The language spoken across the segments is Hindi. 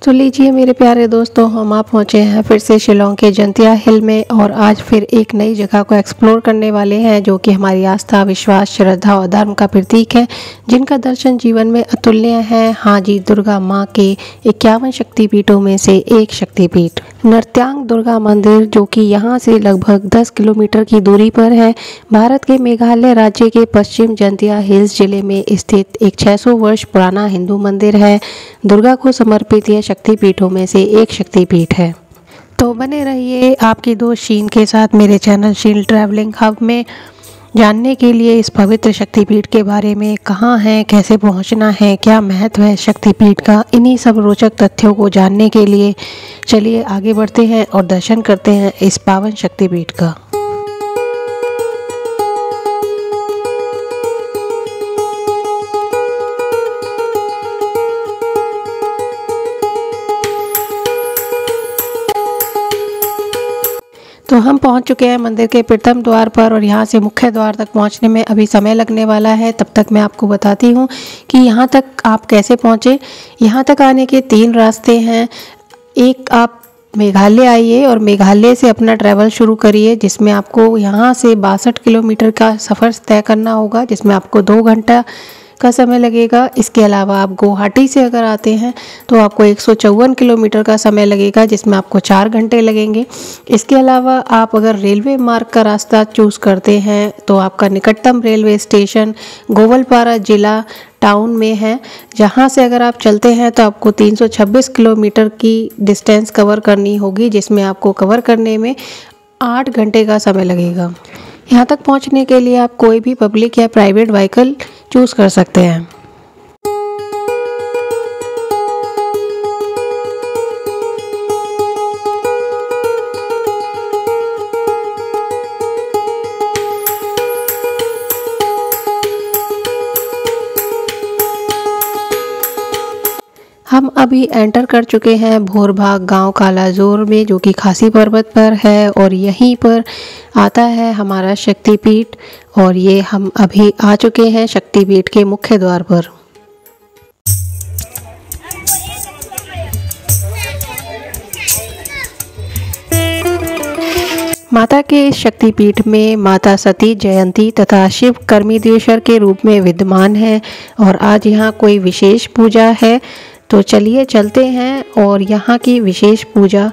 तो लीजिए मेरे प्यारे दोस्तों, हम आप पहुँचे हैं फिर से शिलोंग के जंतिया हिल में और आज फिर एक नई जगह को एक्सप्लोर करने वाले हैं जो कि हमारी आस्था, विश्वास, श्रद्धा और धर्म का प्रतीक है, जिनका दर्शन जीवन में अतुल्य है। हाँ जी, दुर्गा माँ के 51 शक्तिपीठों में से एक शक्तिपीठ नर्त्यांग दुर्गा मंदिर, जो कि यहाँ से लगभग 10 किलोमीटर की दूरी पर है। भारत के मेघालय राज्य के पश्चिम जंतिया हिल्स जिले में स्थित एक 600 वर्ष पुराना हिंदू मंदिर है। दुर्गा को समर्पित यह शक्तिपीठों में से एक शक्तिपीठ है। तो बने रहिए आपकी दोस्त शीन के साथ मेरे चैनल शीन ट्रैवलिंग हब में, जानने के लिए इस पवित्र शक्तिपीठ के बारे में, कहाँ है, कैसे पहुँचना है, क्या महत्व है शक्तिपीठ का, इन्हीं सब रोचक तथ्यों को जानने के लिए चलिए आगे बढ़ते हैं और दर्शन करते हैं इस पावन शक्तिपीठ का। तो हम पहुंच चुके हैं मंदिर के प्रथम द्वार पर और यहाँ से मुख्य द्वार तक पहुंचने में अभी समय लगने वाला है। तब तक मैं आपको बताती हूँ कि यहाँ तक आप कैसे पहुँचे। यहाँ तक आने के 3 रास्ते हैं। एक, आप मेघालय आइए और मेघालय से अपना ट्रैवल शुरू करिए, जिसमें आपको यहाँ से 62 किलोमीटर का सफ़र तय करना होगा, जिसमें आपको 2 घंटा का समय लगेगा। इसके अलावा आप गुवाहाटी से अगर आते हैं तो आपको 154 किलोमीटर का समय लगेगा, जिसमें आपको 4 घंटे लगेंगे। इसके अलावा आप अगर रेलवे मार्ग का रास्ता चूज़ करते हैं तो आपका निकटतम रेलवे स्टेशन गोवलपारा जिला टाउन में है, जहां से अगर आप चलते हैं तो आपको 326 किलोमीटर की डिस्टेंस कवर करनी होगी, जिसमें आपको कवर करने में 8 घंटे का समय लगेगा। यहाँ तक पहुँचने के लिए आप कोई भी पब्लिक या प्राइवेट व्हीकल चूज़ कर सकते हैं। हम अभी एंटर कर चुके हैं भोरभाग गांव कालाजोर में, जो कि खासी पर्वत पर है और यहीं पर आता है हमारा शक्तिपीठ। और ये हम अभी आ चुके हैं शक्तिपीठ के मुख्य द्वार पर। माता के इस शक्तिपीठ में माता सती जयंती तथा शिव कर्मीदेश्वर के रूप में विद्यमान है और आज यहाँ कोई विशेष पूजा है। तो चलिए चलते हैं और यहाँ की विशेष पूजा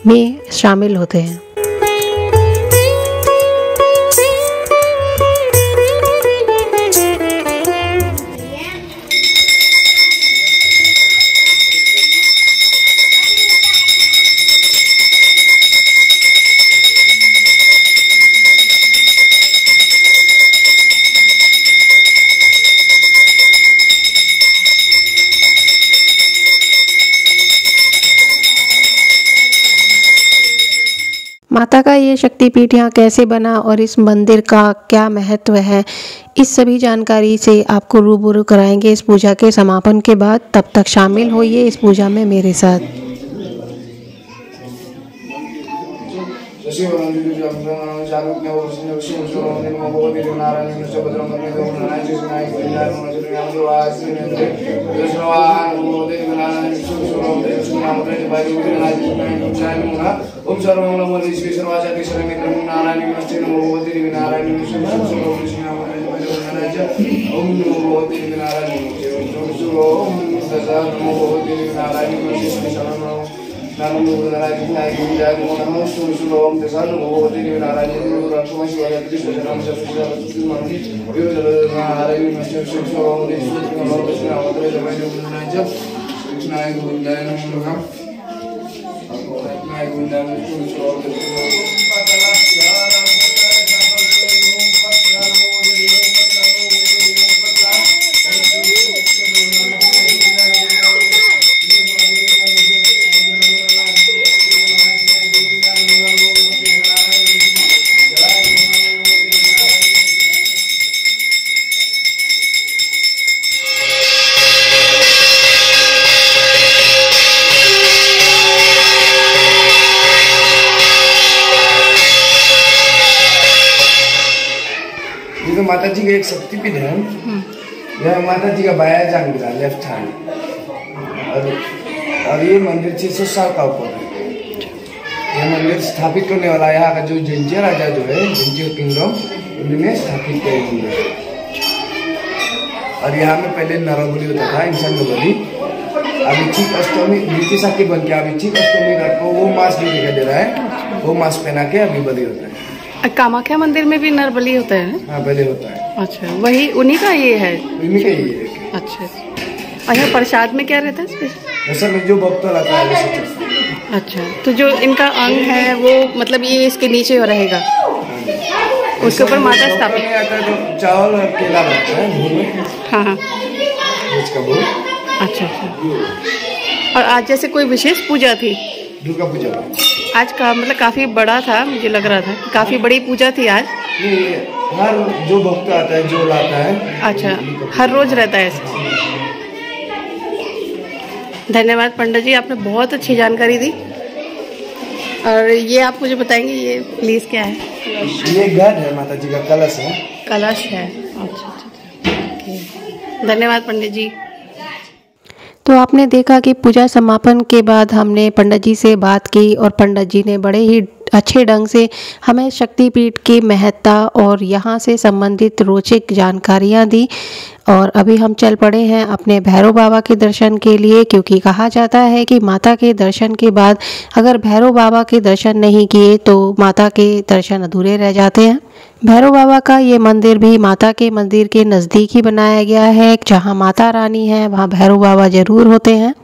में शामिल होते हैं। माता का ये शक्तिपीठ यहाँ कैसे बना और इस मंदिर का क्या महत्व है, इस सभी जानकारी से आपको रूबरू कराएंगे इस पूजा के समापन के बाद। तब तक शामिल होइए इस पूजा में मेरे साथ। ओम सर्वमंगल मांगल्ये शिवे सर्वार्थ साधिके नारायणी नमस्ते नमो भगवते देवी नारायणी नमस्ते ओम नमो भगवते देवी नारायणी नमस्ते ओम नमो भगवते देवी नारायणी नमस्ते नारायणी ओम तसा नमो भगवते देवी नारायणी नमस्ते शिवाय कृष्ण नाम जप नारायणी नमस्ते ओम कृष्णाय गोविंदाय नमः। I will never choose all the माता जी का एक शक्तिपीठ है। यह माता जी का बायां जांघ लेफ्ट हैंड और और ये मंदिर 600 साल का ऊपर है। ये मंदिर स्थापित करने वाला यहाँ का जो जंजिया राजा जो है, जंजिया किंगडम, उन्होंने स्थापित किया मंदिर। और यहाँ में पहले नर बलि होता था, इंसान का बलि। अभी ठीक अष्टमी ब्रिटिश आके बन के अभी ठीक अष्टमी रात को वो मास्क जो दिखाई दे रहा है, वो मास्क पहना के अभी बलि होता है। कामाख्या मंदिर में भी नर बलि होता है? हाँ, पहले होता है। अच्छा, वही उन्हीं का ये है? उन्हीं का ही है। अच्छा, और यहाँ प्रसाद में क्या रहता है? ऐसा में जो भक्त लाता है वैसे चलता है। अच्छा, तो जो इनका अंग है वो मतलब ये इसके नीचे रहेगा, उसके ऊपर माता स्थापित आता है। तो चावल और केला लगता है। हाँ, इसका भोग। अच्छा। और आज जैसे कोई विशेष पूजा थी? दुर्गा पूजा आज का मतलब काफी बड़ा था, मुझे लग रहा था काफी बड़ी पूजा थी आज। हर जो भक्त आता है, जो लाता है। अच्छा, हर रोज रहता है ऐसा? धन्यवाद पंडित जी, आपने बहुत अच्छी जानकारी दी। और ये आप मुझे बताएंगे ये प्लीज क्या है? ये घट है, माता जी का कलश है। कलश है, अच्छा। धन्यवाद पंडित जी। तो आपने देखा कि पूजा समापन के बाद हमने पंडित जी से बात की और पंडित जी ने बड़े ही अच्छे ढंग से हमें शक्तिपीठ की महत्ता और यहाँ से संबंधित रोचक जानकारियाँ दी। और अभी हम चल पड़े हैं अपने भैरव बाबा के दर्शन के लिए, क्योंकि कहा जाता है कि माता के दर्शन के बाद अगर भैरव बाबा के दर्शन नहीं किए तो माता के दर्शन अधूरे रह जाते हैं। भैरव बाबा का ये मंदिर भी माता के मंदिर के नज़दीक ही बनाया गया है। जहाँ माता रानी है वहाँ भैरव बाबा जरूर होते हैं।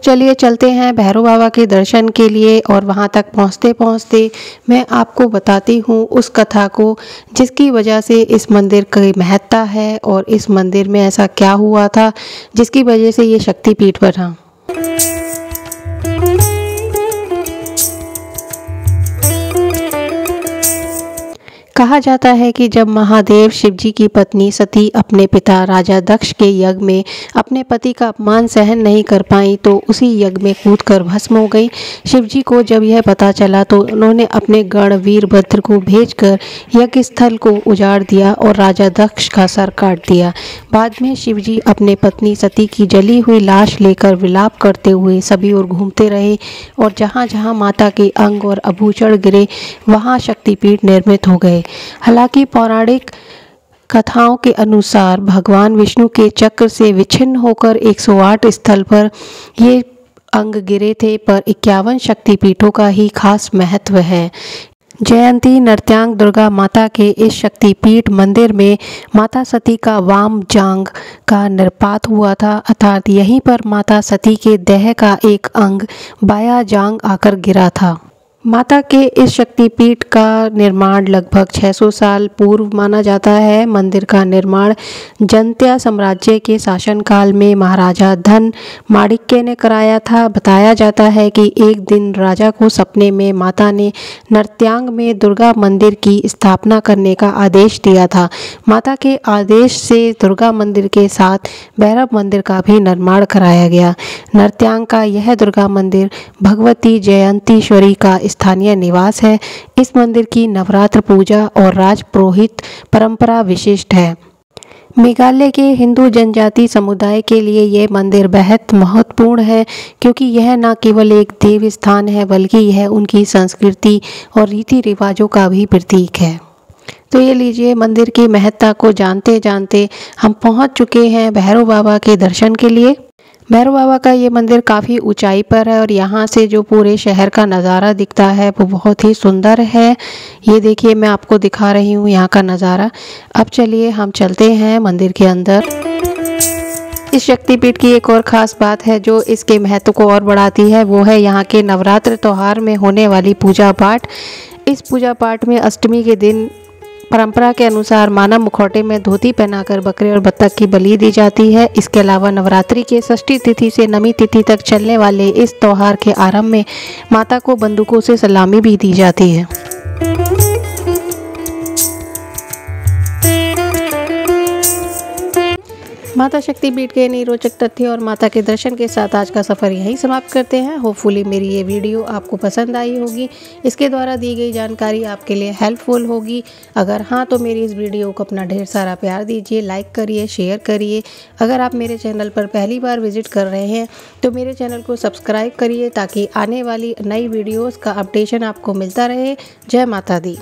चलिए चलते हैं भैरव बाबा के दर्शन के लिए। और वहाँ तक पहुँचते पहुँचते मैं आपको बताती हूँ उस कथा को जिसकी वजह से इस मंदिर की महत्ता है और इस मंदिर में ऐसा क्या हुआ था जिसकी वजह से ये शक्तिपीठ बना। कहा जाता है कि जब महादेव शिवजी की पत्नी सती अपने पिता राजा दक्ष के यज्ञ में अपने पति का अपमान सहन नहीं कर पाई तो उसी यज्ञ में कूदकर भस्म हो गई। शिवजी को जब यह पता चला तो उन्होंने अपने गण वीरभद्र को भेजकर यज्ञ स्थल को उजाड़ दिया और राजा दक्ष का सर काट दिया। बाद में शिवजी अपने पत्नी सती की जली हुई लाश लेकर विलाप करते हुए सभी ओर घूमते रहे और जहाँ जहाँ माता के अंग और आभूषण गिरे वहाँ शक्तिपीठ निर्मित हो गए। हालांकि पौराणिक कथाओं के अनुसार भगवान विष्णु के चक्र से विच्छिन्न होकर 108 स्थल पर ये अंग गिरे थे, पर 51 शक्तिपीठों का ही खास महत्व है। जयंती नृत्यांग दुर्गा माता के इस शक्तिपीठ मंदिर में माता सती का वाम जांग का निर्पात हुआ था, अर्थात यहीं पर माता सती के देह का एक अंग बाया जांग आकर गिरा था। माता के इस शक्तिपीठ का निर्माण लगभग 600 साल पूर्व माना जाता है। मंदिर का निर्माण जंत्या साम्राज्य के शासनकाल में महाराजा धन माणिक्य ने कराया था। बताया जाता है कि एक दिन राजा को सपने में माता ने नृत्यांग में दुर्गा मंदिर की स्थापना करने का आदेश दिया था। माता के आदेश से दुर्गा मंदिर के साथ भैरव मंदिर का भी निर्माण कराया गया। नृत्यांग का यह दुर्गा मंदिर भगवती जयंतीश्वरी का स्थानीय निवास है। इस मंदिर की नवरात्र पूजा और राज पुरोहित परंपरा विशिष्ट है। मेघालय के हिंदू जनजाति समुदाय के लिए ये मंदिर बेहद महत्वपूर्ण है, क्योंकि यह न केवल एक देव स्थान है बल्कि यह उनकी संस्कृति और रीति रिवाजों का भी प्रतीक है। तो ये लीजिए, मंदिर की महत्ता को जानते जानते हम पहुंच चुके हैं भैरव बाबा के दर्शन के लिए। भैरव बाबा का ये मंदिर काफ़ी ऊंचाई पर है और यहाँ से जो पूरे शहर का नज़ारा दिखता है वो बहुत ही सुंदर है। ये देखिए, मैं आपको दिखा रही हूँ यहाँ का नज़ारा। अब चलिए हम चलते हैं मंदिर के अंदर। इस शक्तिपीठ की एक और ख़ास बात है जो इसके महत्व को और बढ़ाती है, वो है यहाँ के नवरात्र त्यौहार में होने वाली पूजा पाठ। इस पूजा पाठ में अष्टमी के दिन परंपरा के अनुसार मानव मुखौटे में धोती पहनाकर बकरे और बत्तख की बलि दी जाती है। इसके अलावा नवरात्रि के षष्ठी तिथि से नवमी तिथि तक चलने वाले इस त्यौहार के आरंभ में माता को बंदूकों से सलामी भी दी जाती है। माता शक्ति पीठ के इन्हीं रोचक तथ्य और माता के दर्शन के साथ आज का सफ़र यहीं समाप्त करते हैं। होपफुली मेरी ये वीडियो आपको पसंद आई होगी, इसके द्वारा दी गई जानकारी आपके लिए हेल्पफुल होगी। अगर हाँ तो मेरी इस वीडियो को अपना ढेर सारा प्यार दीजिए, लाइक करिए, शेयर करिए। अगर आप मेरे चैनल पर पहली बार विजिट कर रहे हैं तो मेरे चैनल को सब्सक्राइब करिए ताकि आने वाली नई वीडियोज़ का अपडेशन आपको मिलता रहे। जय माता दी।